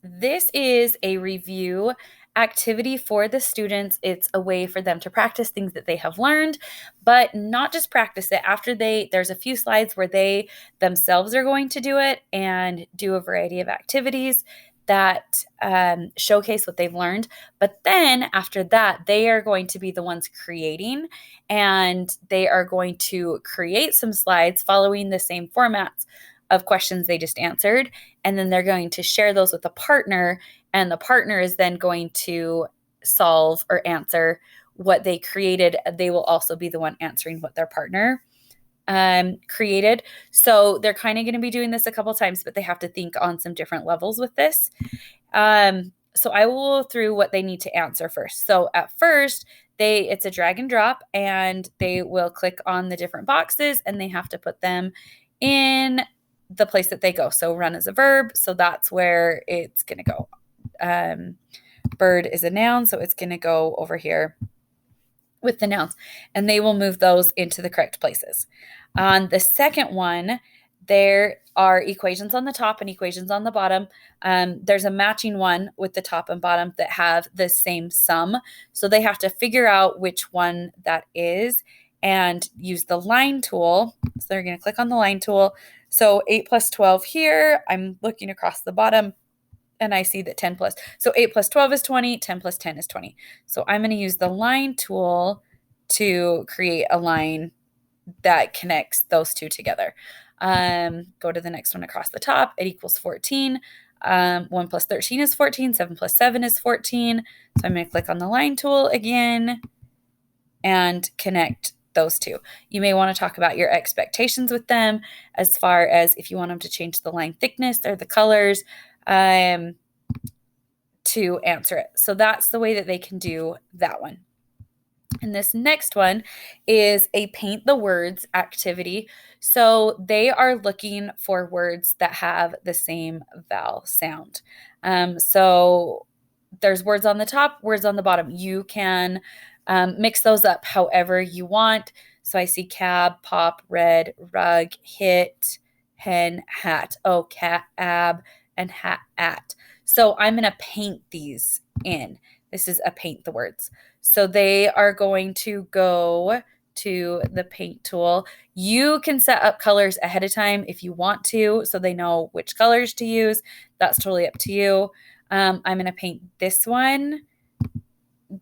This is a review activity for the students. It's a way for them to practice things that they have learned, but not just practice it. There's a few slides where they themselves are going to do it and do a variety of activities that showcase what they've learned. But then after that, they are going to be the ones creating, and they are going to create some slides following the same formats of questions they just answered. And then they're going to share those with a partner, and the partner is then going to solve or answer what they created. They will also be the one answering what their partner created. So they're kind of going to be doing this a couple times, but they have to think on some different levels with this. So I will go through what they need to answer first. So at first, it's a drag and drop, and they will click on the different boxes, and they have to put them in the place that they go. So run is a verb, so that's where it's going to go. Bird is a noun, so it's going to go over here with the nouns, and they will move those into the correct places. On the second one, there are equations on the top and equations on the bottom. There's a matching one with the top and bottom that have the same sum. So they have to figure out which one that is and use the line tool. So they're going to click on the line tool. So 8 plus 12 here, I'm looking across the bottom and I see that 10 plus, so 8 plus 12 is 20, 10 plus 10 is 20. So I'm going to use the line tool to create a line that connects those two together. Go to the next one across the top. It equals 14. 1 plus 13 is 14. 7 plus 7 is 14. So I'm going to click on the line tool again and connect those two. You may want to talk about your expectations with them as far as if you want them to change the line thickness or the colors to answer it. So that's the way that they can do that one. And this next one is a paint the words activity. So they are looking for words that have the same vowel sound. So there's words on the top, words on the bottom. You can mix those up however you want. So I see cab, pop, red, rug, hit, hen, hat. Oh, cat, ab, and hat, at. So I'm going to paint these in. This is a paint the words. So they are going to go to the paint tool. You can set up colors ahead of time if you want to, so they know which colors to use. That's totally up to you. I'm going to paint this one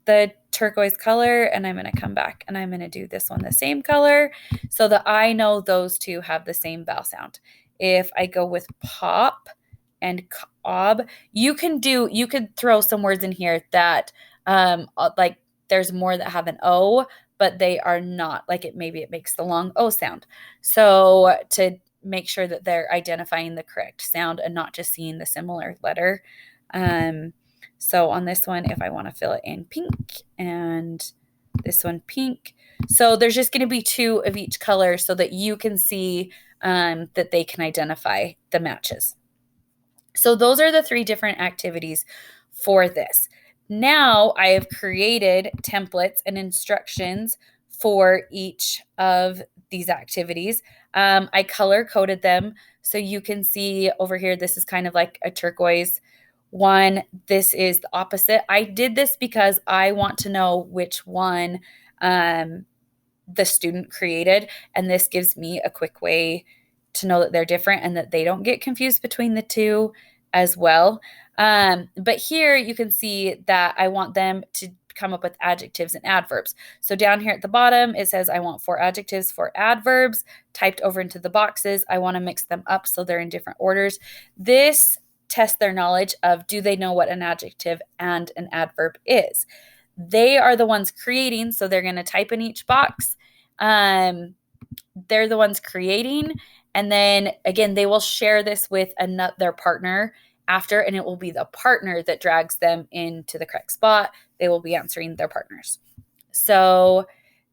the turquoise color, and I'm going to come back and I'm going to do this one the same color so that I know those two have the same vowel sound. If I go with pop and cob, you could throw some words in here that like there's more that have an O, but they are not, like maybe it makes the long O sound. So to make sure that they're identifying the correct sound and not just seeing the similar letter. So on this one, if I want to fill it in pink and this one pink, so there's just going to be two of each color so that you can see that they can identify the matches. So those are the 3 different activities for this. Now I have created templates and instructions for each of these activities. I color coded them so you can see over here, this is kind of like a turquoise one. This is the opposite. I did this because I want to know which one the student created, and this gives me a quick way to know that they're different and that they don't get confused between the two as well. But here you can see that I want them to come up with adjectives and adverbs. So down here at the bottom, it says I want 4 adjectives, 4 adverbs typed over into the boxes. I want to mix them up so they're in different orders. This tests their knowledge of, do they know what an adjective and an adverb is? They are the ones creating, so they're going to type in each box. They're the ones creating, and then again, they will share this with their partner after, and it will be the partner that drags them into the correct spot. They will be answering their partners. So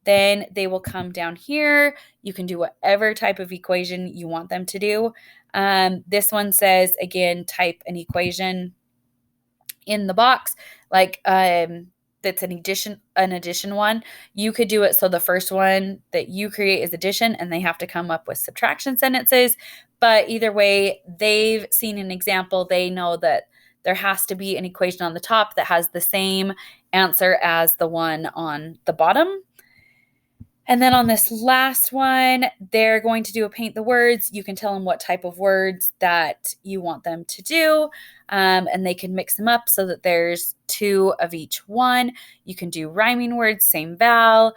then they will come down here. You can do whatever type of equation you want them to do. This one says, again, type an equation in the box, like that's an addition one. You could do it so the first one that you create is addition, and they have to come up with subtraction sentences. But either way, they've seen an example. They know that there has to be an equation on the top that has the same answer as the one on the bottom. And then on this last one, they're going to do a paint the words. You can tell them what type of words that you want them to do, and they can mix them up so that there's 2 of each one. You can do rhyming words, same vowel,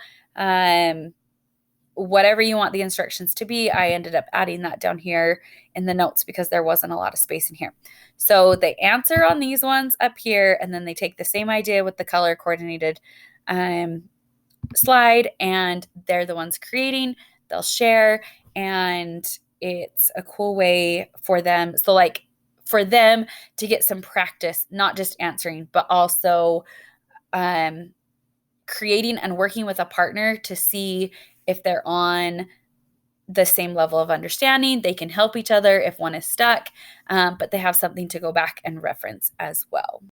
whatever you want the instructions to be. I ended up adding that down here in the notes because there wasn't a lot of space in here. So they answer on these ones up here, and then they take the same idea with the color coordinated slide, and they're the ones creating. They'll share, and it's a cool way for them. So like for them to get some practice, not just answering, but also creating and working with a partner to see if they're on the same level of understanding. They can help each other if one is stuck, but they have something to go back and reference as well.